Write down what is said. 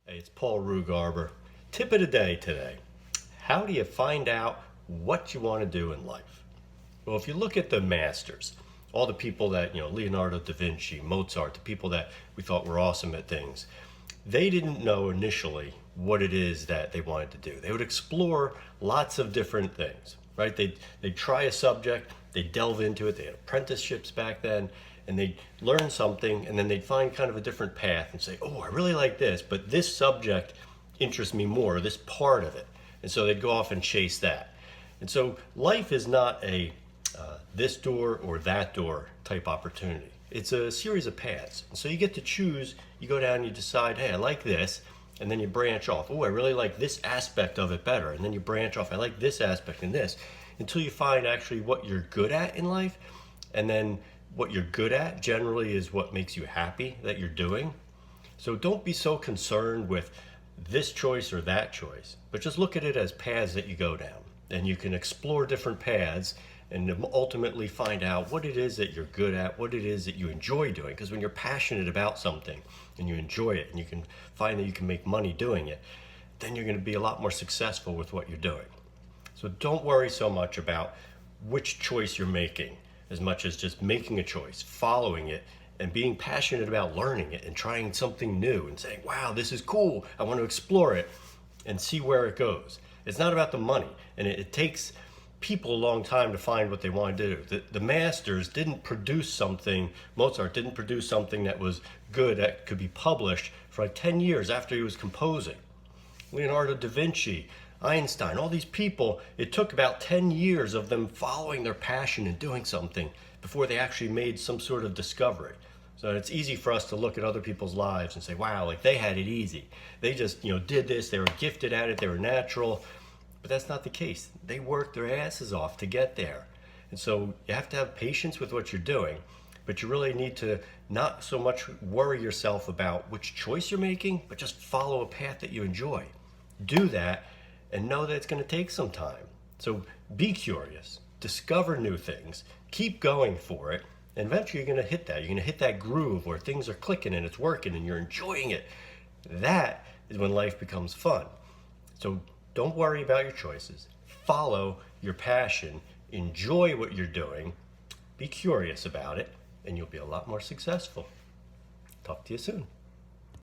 Hey, it's Paul Rugarber. Tip of the day today. How do you find out what you want to do in life? Well, if you look at the masters, all the people that, Leonardo da Vinci, Mozart, the people that we thought were awesome at things, they didn't know initially what it is that they wanted to do. They would explore lots of different things, right? They'd try a subject, they'd delve into it. They had apprenticeships back then, and they'd learn something, and then they'd find kind of a different path and say, oh, I really like this, but this subject interests me more, this part of it. And so they'd go off and chase that. And so life is not a this door or that door type opportunity. It's a series of paths. And so you get to choose, you go down and you decide, hey, I like this, and then you branch off. Oh, I really like this aspect of it better. And then you branch off, I like this aspect and this, until you find actually what you're good at in life. And then what you're good at generally is what makes you happy that you're doing. So don't be so concerned with this choice or that choice, but just look at it as paths that you go down. And you can explore different paths and ultimately find out what it is that you're good at, what it is that you enjoy doing. Because when you're passionate about something and you enjoy it and you can find that you can make money doing it, then you're going to be a lot more successful with what you're doing. So don't worry so much about which choice you're making as much as just making a choice, following it, and being passionate about learning it and trying something new and saying, wow, this is cool, I want to explore it and see where it goes. It's not about the money, and it takes people a long time to find what they want to do. The masters didn't produce something, Mozart didn't produce something that was good, that could be published for like 10 years after he was composing. Leonardo da Vinci, Einstein, all these people, it took about 10 years of them following their passion and doing something before they actually made some sort of discovery. So it's easy for us to look at other people's lives and say, wow, like they had it easy. They just, did this, they were gifted at it, they were natural. But that's not the case. They worked their asses off to get there. And so you have to have patience with what you're doing, but you really need to not so much worry yourself about which choice you're making, but just follow a path that you enjoy. Do that and know that it's going to take some time. So be curious, discover new things, keep going for it, and eventually you're going to hit that. You're going to hit that groove where things are clicking and it's working and you're enjoying it. That is when life becomes fun. So don't worry about your choices. Follow your passion. Enjoy what you're doing. Be curious about it, and you'll be a lot more successful. Talk to you soon.